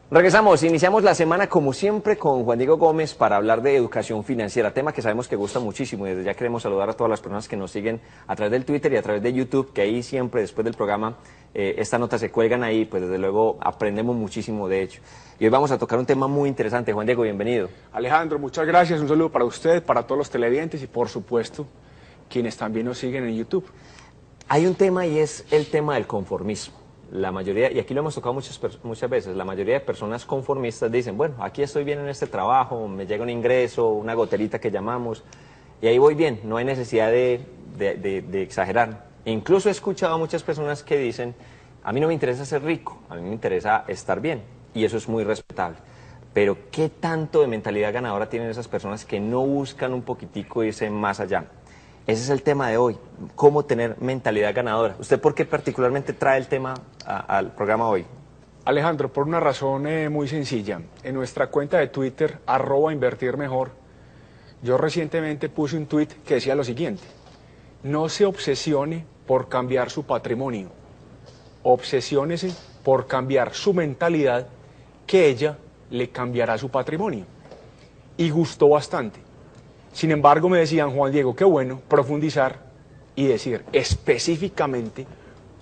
Regresamos, iniciamos la semana como siempre con Juan Diego Gómez para hablar de educación financiera, tema que sabemos que gusta muchísimo y desde ya queremos saludar a todas las personas que nos siguen a través del Twitter y a través de YouTube, que ahí siempre después del programa estas notas se cuelgan ahí, pues desde luego aprendemos muchísimo de hecho. Y hoy vamos a tocar un tema muy interesante. Juan Diego, bienvenido. Alejandro, muchas gracias, un saludo para usted, para todos los televidentes y por supuesto quienes también nos siguen en YouTube. Hay un tema y es el tema del conformismo. La mayoría, y aquí lo hemos tocado muchas veces, la mayoría de personas conformistas dicen, bueno, aquí estoy bien en este trabajo, me llega un ingreso, una goterita que llamamos, y ahí voy bien, no hay necesidad de exagerar. Incluso he escuchado a muchas personas que dicen, a mí no me interesa ser rico, a mí me interesa estar bien, y eso es muy respetable. Pero ¿qué tanto de mentalidad ganadora tienen esas personas que no buscan un poquitico irse más allá? Ese es el tema de hoy, cómo tener mentalidad ganadora. ¿Usted por qué particularmente trae el tema al programa hoy? Alejandro, por una razón muy sencilla. En nuestra cuenta de Twitter, @invertirmejor, yo recientemente puse un tweet que decía lo siguiente: no se obsesione por cambiar su patrimonio, obsesiónese por cambiar su mentalidad, que ella le cambiará su patrimonio. Y gustó bastante. Sin embargo, me decían, Juan Diego, qué bueno profundizar y decir específicamente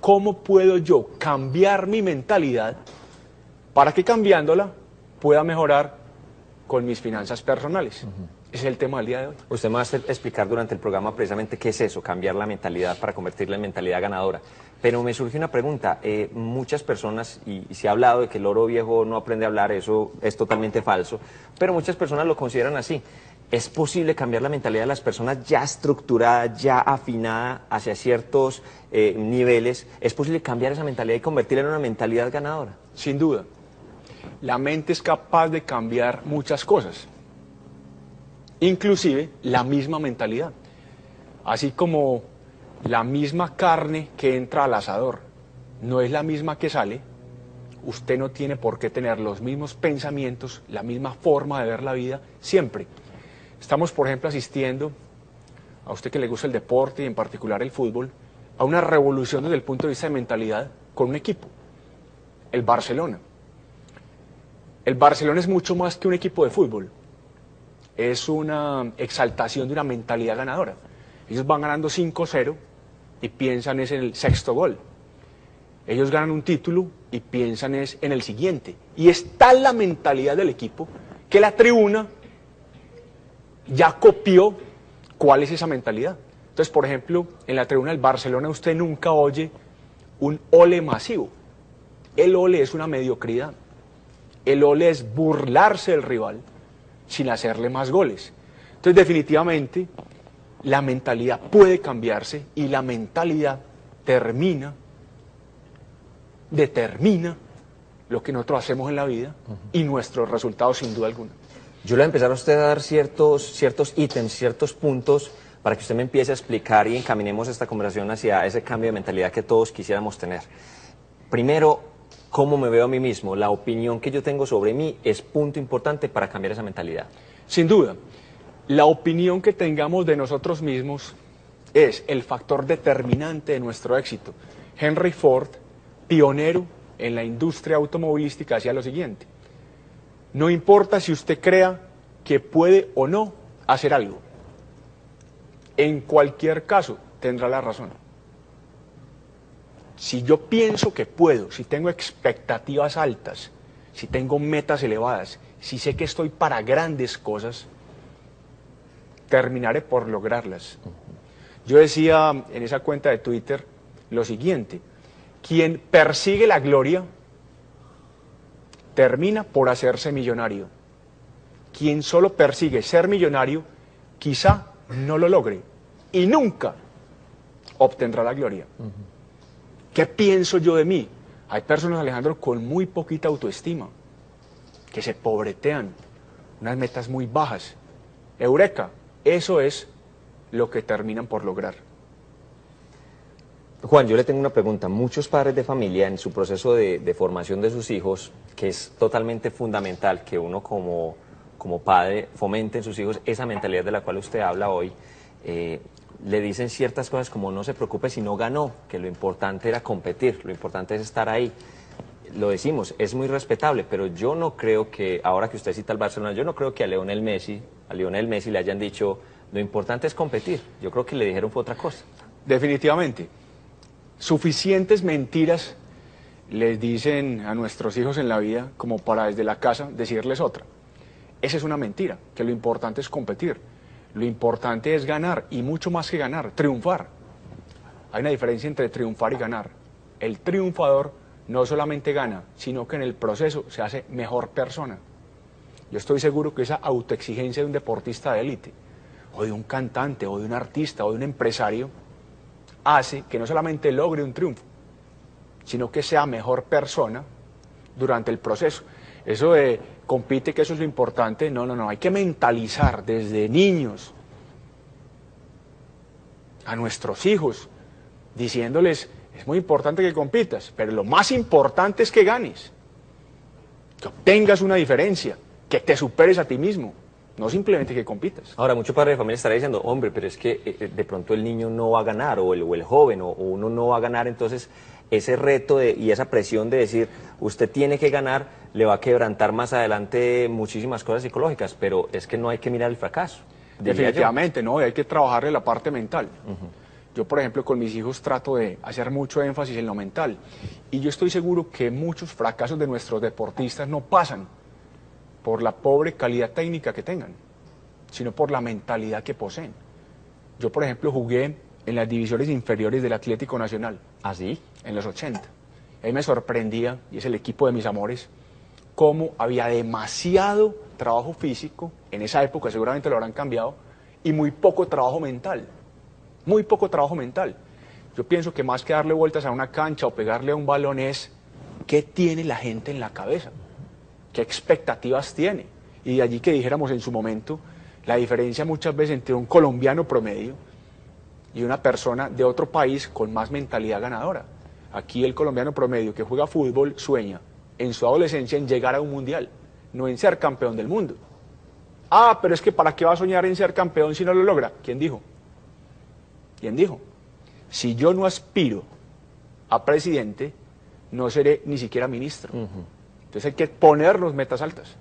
cómo puedo yo cambiar mi mentalidad para que cambiándola pueda mejorar con mis finanzas personales. Ese es el tema del día de hoy. Usted me va a explicar durante el programa precisamente qué es eso, cambiar la mentalidad para convertirla en mentalidad ganadora. Pero me surge una pregunta, muchas personas, y se ha hablado de que el loro viejo no aprende a hablar, eso es totalmente falso, pero muchas personas lo consideran así. ¿Es posible cambiar la mentalidad de las personas ya estructurada, ya afinada hacia ciertos niveles? ¿Es posible cambiar esa mentalidad y convertirla en una mentalidad ganadora? Sin duda. La mente es capaz de cambiar muchas cosas, inclusive la misma mentalidad. Así como la misma carne que entra al asador no es la misma que sale, usted no tiene por qué tener los mismos pensamientos, la misma forma de ver la vida siempre. Estamos, por ejemplo, asistiendo, a usted que le gusta el deporte y en particular el fútbol, a una revolución desde el punto de vista de mentalidad con un equipo, el Barcelona. El Barcelona es mucho más que un equipo de fútbol, es una exaltación de una mentalidad ganadora. Ellos van ganando 5-0 y piensan es en el sexto gol. Ellos ganan un título y piensan es en el siguiente. Y es tal la mentalidad del equipo que la tribuna ya copió cuál es esa mentalidad. Entonces, por ejemplo, en la tribuna del Barcelona usted nunca oye un ole masivo. El ole es una mediocridad. El ole es burlarse del rival sin hacerle más goles. Entonces, definitivamente, la mentalidad puede cambiarse y la mentalidad determina lo que nosotros hacemos en la vida y nuestros resultados, sin duda alguna. Yo le voy a empezar a usted a dar ciertos ítems, ciertos puntos para que usted me empiece a explicar y encaminemos esta conversación hacia ese cambio de mentalidad que todos quisiéramos tener. Primero, ¿cómo me veo a mí mismo? La opinión que yo tengo sobre mí es punto importante para cambiar esa mentalidad. Sin duda, la opinión que tengamos de nosotros mismos es el factor determinante de nuestro éxito. Henry Ford, pionero en la industria automovilística, decía lo siguiente: no importa si usted crea que puede o no hacer algo, en cualquier caso tendrá la razón. Si yo pienso que puedo, si tengo expectativas altas, si tengo metas elevadas, si sé que estoy para grandes cosas, terminaré por lograrlas. Yo decía en esa cuenta de Twitter lo siguiente: quien persigue la gloria termina por hacerse millonario. Quien solo persigue ser millonario, quizá no lo logre y nunca obtendrá la gloria. ¿Qué pienso yo de mí? Hay personas, Alejandro, con muy poquita autoestima, que se pobretean, unas metas muy bajas. Eureka, eso es lo que terminan por lograr. Juan, yo le tengo una pregunta. Muchos padres de familia en su proceso de formación de sus hijos, que es totalmente fundamental que uno como padre fomente en sus hijos esa mentalidad de la cual usted habla hoy, le dicen ciertas cosas como no se preocupe si no ganó, que lo importante era competir, lo importante es estar ahí. lo decimos, es muy respetable, pero yo no creo que, ahora que usted cita al Barcelona, yo no creo que a Lionel Messi le hayan dicho, lo importante es competir. Yo creo que le dijeron fue otra cosa. Definitivamente. Suficientes mentiras les dicen a nuestros hijos en la vida como para desde la casa decirles otra. Esa es una mentira, que lo importante es competir. Lo importante es ganar, y mucho más que ganar, triunfar. Hay una diferencia entre triunfar y ganar. El triunfador no solamente gana, sino que en el proceso se hace mejor persona. Yo estoy seguro que esa autoexigencia de un deportista de élite, o de un cantante, o de un artista, o de un empresario, hace que no solamente logre un triunfo, sino que sea mejor persona durante el proceso. Eso de compite, que eso es lo importante, no, hay que mentalizar desde niños a nuestros hijos, diciéndoles, es muy importante que compitas, pero lo más importante es que ganes, que obtengas una diferencia, que te superes a ti mismo, no simplemente que compitas. Ahora, mucho padre de familia estará diciendo, hombre, pero es que de pronto el niño no va a ganar, o el joven, o uno no va a ganar, entonces ese reto y esa presión de decir, usted tiene que ganar, le va a quebrantar más adelante muchísimas cosas psicológicas, pero es que no hay que mirar el fracaso. Definitivamente, no, y hay que trabajarle la parte mental. Yo, por ejemplo, con mis hijos trato de hacer mucho énfasis en lo mental, y yo estoy seguro que muchos fracasos de nuestros deportistas no pasan por la pobre calidad técnica que tengan, sino por la mentalidad que poseen. Yo, por ejemplo, jugué en las divisiones inferiores del Atlético Nacional. ¿Ah, sí? En los 80. Ahí me sorprendía, y es el equipo de mis amores, cómo había demasiado trabajo físico, en esa época seguramente lo habrán cambiado, y muy poco trabajo mental. Muy poco trabajo mental. Yo pienso que más que darle vueltas a una cancha o pegarle a un balón es, ¿qué tiene la gente en la cabeza? ¿Qué expectativas tiene? Y de allí que dijéramos en su momento, la diferencia muchas veces entre un colombiano promedio y una persona de otro país con más mentalidad ganadora. Aquí el colombiano promedio que juega fútbol sueña en su adolescencia en llegar a un mundial, no en ser campeón del mundo. Ah, pero es que ¿para qué va a soñar en ser campeón si no lo logra? ¿Quién dijo? ¿Quién dijo? Si yo no aspiro a presidente, no seré ni siquiera ministro. Entonces hay que ponernos metas altas.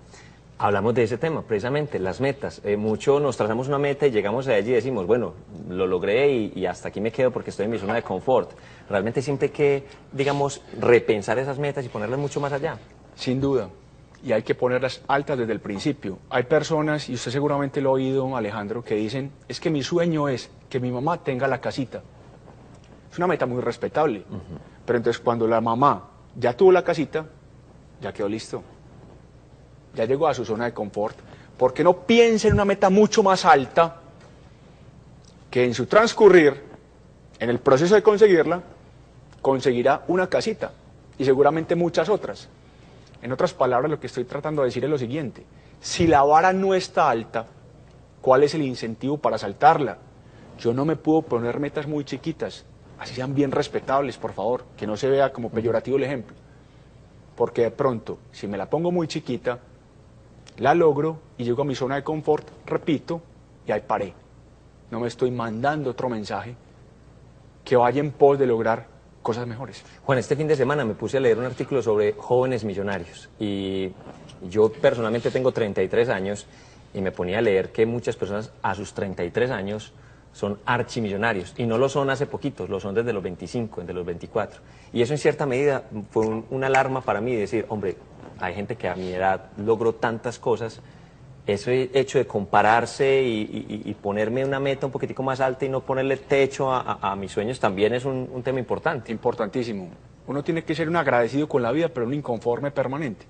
Hablamos de ese tema, precisamente, las metas. Mucho nos trazamos una meta y llegamos a allí y decimos, bueno, lo logré y hasta aquí me quedo porque estoy en mi zona de confort. Realmente siempre hay que, digamos, repensar esas metas y ponerlas mucho más allá. Sin duda, y hay que ponerlas altas desde el principio. Hay personas, y usted seguramente lo ha oído, Alejandro, que dicen, es que mi sueño es que mi mamá tenga la casita. Es una meta muy respetable, pero entonces cuando la mamá ya tuvo la casita, ya quedó listo. Ya llegó a su zona de confort, porque no piensa en una meta mucho más alta que en su transcurrir, en el proceso de conseguirla, conseguirá una casita y seguramente muchas otras. En otras palabras, lo que estoy tratando de decir es lo siguiente: si la vara no está alta, ¿cuál es el incentivo para saltarla? Yo no me puedo poner metas muy chiquitas, así sean bien respetables, por favor, que no se vea como peyorativo el ejemplo. Porque de pronto, si me la pongo muy chiquita, la logro y llego a mi zona de confort, repito, y ahí paré. No me estoy mandando otro mensaje que vaya en pos de lograr cosas mejores. Juan, este fin de semana me puse a leer un artículo sobre jóvenes millonarios y yo personalmente tengo 33 años y me ponía a leer que muchas personas a sus 33 años son archimillonarios y no lo son hace poquitos, lo son desde los 25, desde los 24. Y eso en cierta medida fue una alarma para mí, decir, hombre, hay gente que a mi edad logró tantas cosas. Ese hecho de compararse y ponerme una meta un poquitico más alta y no ponerle techo a mis sueños también es un tema importante. Importantísimo. Uno tiene que ser un agradecido con la vida, pero un inconforme permanente.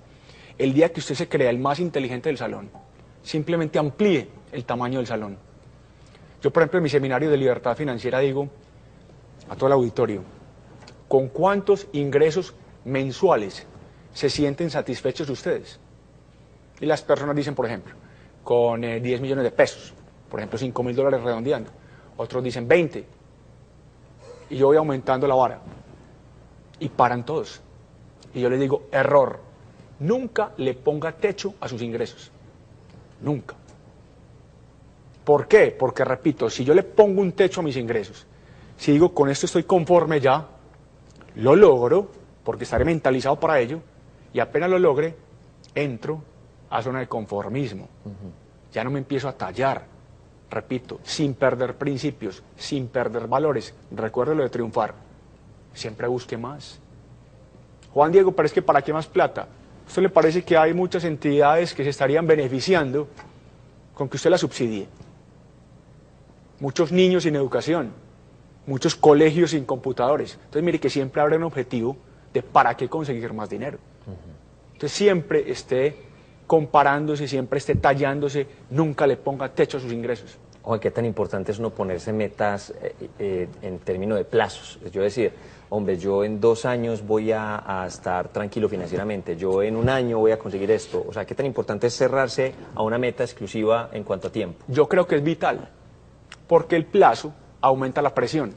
El día que usted se crea el más inteligente del salón, simplemente amplíe el tamaño del salón. Yo, por ejemplo, en mi seminario de libertad financiera digo a todo el auditorio, ¿con cuántos ingresos mensuales se sienten satisfechos ustedes? Y las personas dicen, por ejemplo, con 10 millones de pesos, por ejemplo, $5.000 redondeando. Otros dicen 20. Y yo voy aumentando la vara. Y paran todos. Y yo les digo, error. Nunca le ponga techo a sus ingresos. Nunca. ¿Por qué? Porque, repito, si yo le pongo un techo a mis ingresos, si digo, con esto estoy conforme ya, lo logro, porque estaré mentalizado para ello y apenas lo logre, entro a zona de conformismo. Ya no me empiezo a tallar, repito, sin perder principios, sin perder valores. Recuerde lo de triunfar, siempre busque más. Juan Diego, pero es que ¿para qué más plata? ¿A usted le parece que hay muchas entidades que se estarían beneficiando con que usted la subsidie? Muchos niños sin educación, muchos colegios sin computadores. Entonces mire que siempre habrá un objetivo de para qué conseguir más dinero. Entonces siempre esté comparándose, siempre esté tallándose, nunca le ponga techo a sus ingresos. Oye, qué tan importante es uno ponerse metas en términos de plazos. Yo decir, hombre, yo en 2 años voy a estar tranquilo financieramente, yo en 1 año voy a conseguir esto. O sea, qué tan importante es cerrarse a una meta exclusiva en cuanto a tiempo. Yo creo que es vital, porque el plazo aumenta la presión.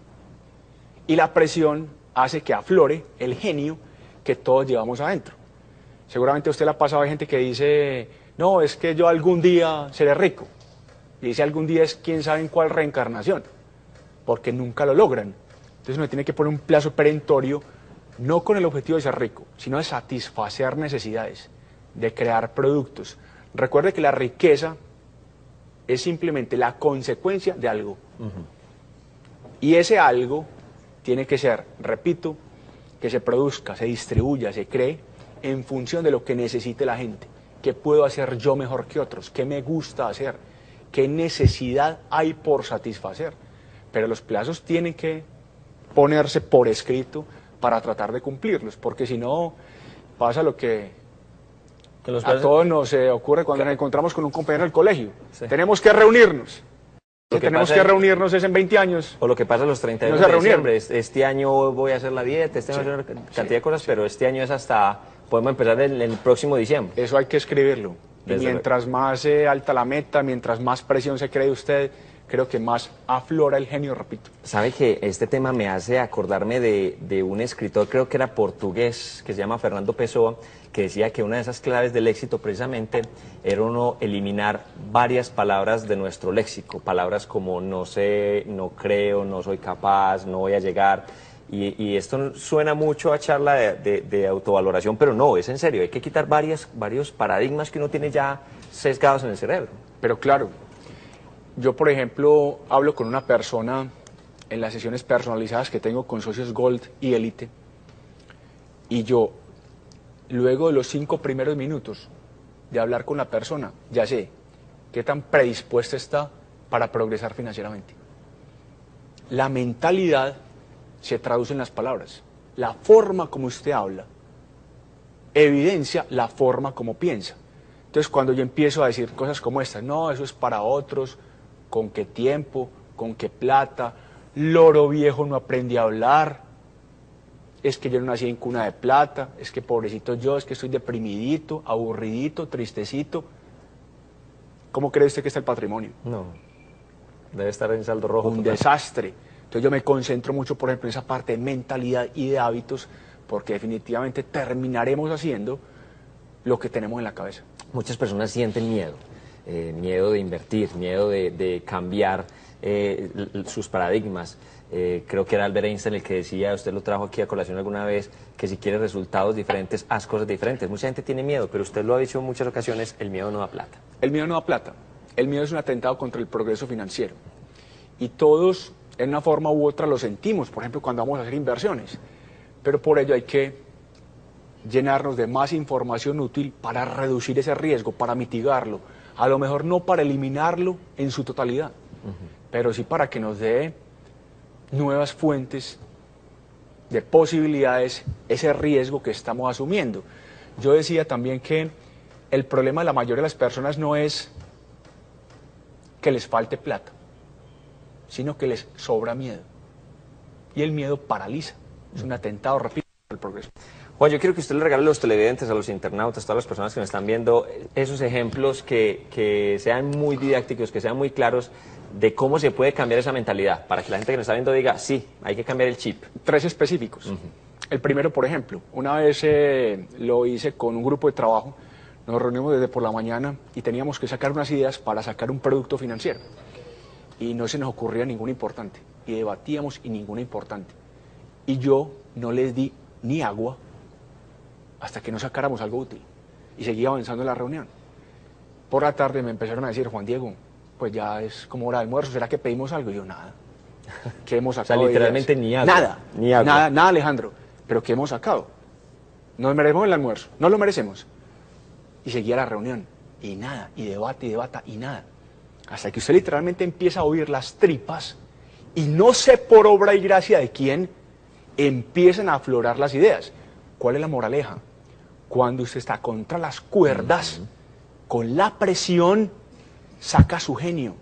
Y la presión hace que aflore el genio que todos llevamos adentro. Seguramente a usted le ha pasado, hay gente que dice, no, es que yo algún día seré rico. Y dice algún día es quién sabe en cuál reencarnación, porque nunca lo logran. Entonces uno tiene que poner un plazo perentorio, no con el objetivo de ser rico, sino de satisfacer necesidades, de crear productos. Recuerde que la riqueza es simplemente la consecuencia de algo. Y ese algo tiene que ser, repito, que se produzca, se distribuya, se cree en función de lo que necesite la gente. ¿Qué puedo hacer yo mejor que otros? ¿Qué me gusta hacer? ¿Qué necesidad hay por satisfacer? Pero los plazos tienen que ponerse por escrito para tratar de cumplirlos, porque si no pasa lo que a todos nos ocurre cuando nos encontramos con un compañero del colegio. Sí. Tenemos que reunirnos. Lo que tenemos que reunirnos es en 20 años. O lo que pasa a los 31 de diciembre. Este año voy a hacer la dieta, este año voy a hacer una cantidad de cosas, pero este año es hasta, podemos empezar el próximo diciembre. Eso hay que escribirlo. Y mientras más alta la meta, mientras más presión se cree usted, creo que más aflora el genio, repito. ¿Sabe que este tema me hace acordarme de un escritor, creo que era portugués, que se llama Fernando Pessoa, que decía que una de esas claves del éxito precisamente era uno eliminar varias palabras de nuestro léxico, palabras como no sé, no creo, no soy capaz, no voy a llegar. Y esto suena mucho a charla de autovaloración, pero no, es en serio, hay que quitar varios paradigmas que uno tiene ya sesgados en el cerebro. Pero claro, yo por ejemplo hablo con una persona en las sesiones personalizadas que tengo con socios Gold y Elite, y yo, luego de los 5 primeros minutos de hablar con la persona, ya sé qué tan predispuesta está para progresar financieramente. La mentalidad se traduce en las palabras. La forma como usted habla evidencia la forma como piensa. Entonces cuando yo empiezo a decir cosas como estas, no, eso es para otros, ¿con qué tiempo? ¿Con qué plata? Loro viejo no aprendí a hablar, es que yo no nací en cuna de plata, es que pobrecito yo, es que estoy deprimidito, aburridito, tristecito. ¿Cómo cree usted que está el patrimonio? No, debe estar en saldo rojo. Un desastre. Entonces yo me concentro mucho, por ejemplo, en esa parte de mentalidad y de hábitos, porque definitivamente terminaremos haciendo lo que tenemos en la cabeza. Muchas personas sienten miedo, miedo de invertir, miedo de cambiar sus paradigmas. Creo que era Albert Einstein el que decía, usted lo trajo aquí a colación alguna vez, que si quieres resultados diferentes, haz cosas diferentes. Mucha gente tiene miedo, pero usted lo ha dicho en muchas ocasiones, el miedo no da plata. El miedo no da plata. El miedo es un atentado contra el progreso financiero. Y todos, en una forma u otra, lo sentimos, por ejemplo, cuando vamos a hacer inversiones. Pero por ello hay que llenarnos de más información útil para reducir ese riesgo, para mitigarlo. A lo mejor no para eliminarlo en su totalidad, pero sí para que nos dé nuevas fuentes de posibilidades, ese riesgo que estamos asumiendo. Yo decía también que el problema de la mayoría de las personas no es que les falte plata, sino que les sobra miedo. Y el miedo paraliza. Es un atentado, repito, al progreso. Juan, yo quiero que usted le regale a los televidentes, a los internautas, a todas las personas que me están viendo, esos ejemplos que sean muy didácticos, que sean muy claros, de cómo se puede cambiar esa mentalidad, para que la gente que nos está viendo diga, sí, hay que cambiar el chip. 3 específicos. El primero, por ejemplo, una vez lo hice con un grupo de trabajo, nos reunimos desde por la mañana y teníamos que sacar unas ideas para sacar un producto financiero. Y no se nos ocurría ninguna importante. Y debatíamos y ninguna importante. Y yo no les di ni agua hasta que no sacáramos algo útil. Y seguía avanzando en la reunión. Por la tarde me empezaron a decir, Juan Diego, pues ya es como hora de almuerzo, ¿será que pedimos algo? Y yo, nada. ¿Qué hemos sacado? O sea, literalmente ni agua. Nada, ni agua. Nada, Alejandro. ¿Pero qué hemos sacado? Nos merecemos el almuerzo, no lo merecemos. Y seguía la reunión, y nada, y debate, y nada. Hasta que usted literalmente empieza a oír las tripas, y no sé por obra y gracia de quién, empiezan a aflorar las ideas. ¿Cuál es la moraleja? Cuando usted está contra las cuerdas, con la presión, saca su genio.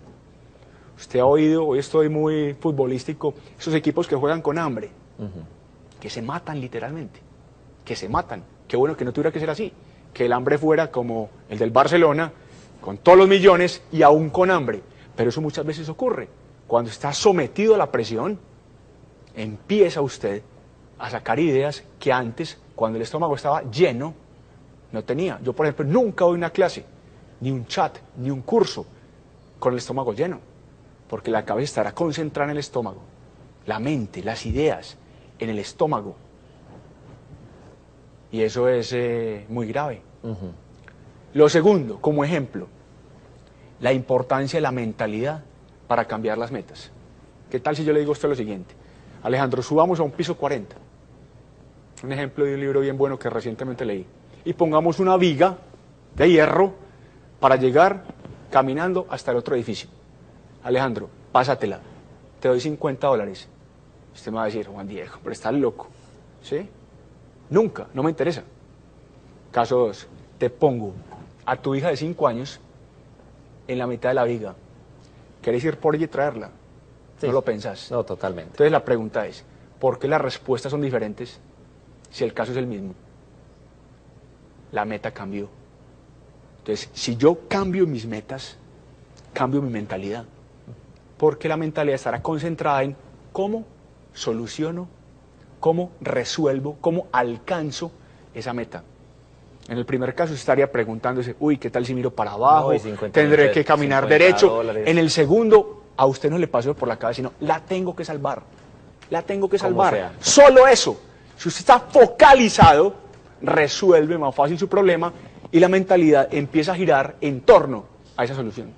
Usted ha oído, hoy estoy muy futbolístico, esos equipos que juegan con hambre, que se matan literalmente, que se matan. Qué bueno que no tuviera que ser así, que el hambre fuera como el del Barcelona, con todos los millones y aún con hambre. Pero eso muchas veces ocurre. Cuando está sometido a la presión, empieza usted a sacar ideas que antes, cuando el estómago estaba lleno, no tenía. Yo, por ejemplo, nunca doy una clase, ni un chat, ni un curso con el estómago lleno, porque la cabeza estará concentrada en el estómago, la mente, las ideas en el estómago. Y eso es muy grave. Lo segundo, como ejemplo, la importancia de la mentalidad para cambiar las metas. ¿Qué tal si yo le digo a usted lo siguiente? Alejandro, subamos a un piso 40. Un ejemplo de un libro bien bueno que recientemente leí. Y pongamos una viga de hierro para llegar caminando hasta el otro edificio. Alejandro, pásatela. Te doy $50. Usted me va a decir, Juan Diego, pero estás loco. ¿Sí? Nunca, no me interesa. Caso 2, te pongo a tu hija de 5 años en la mitad de la viga. ¿Querés ir por ella y traerla? Sí. No lo pensás. No, totalmente. Entonces la pregunta es, ¿por qué las respuestas son diferentes si el caso es el mismo? La meta cambió. Entonces, si yo cambio mis metas, cambio mi mentalidad. Porque la mentalidad estará concentrada en cómo soluciono, cómo resuelvo, cómo alcanzo esa meta. En el primer caso estaría preguntándose, uy, ¿qué tal si miro para abajo? No, Tendré que caminar derecho. En el segundo, a usted no le pasó por la cabeza, sino la tengo que salvar. La tengo que salvar. Solo eso. Si usted está focalizado, resuelve más fácil su problema y la mentalidad empieza a girar en torno a esa solución.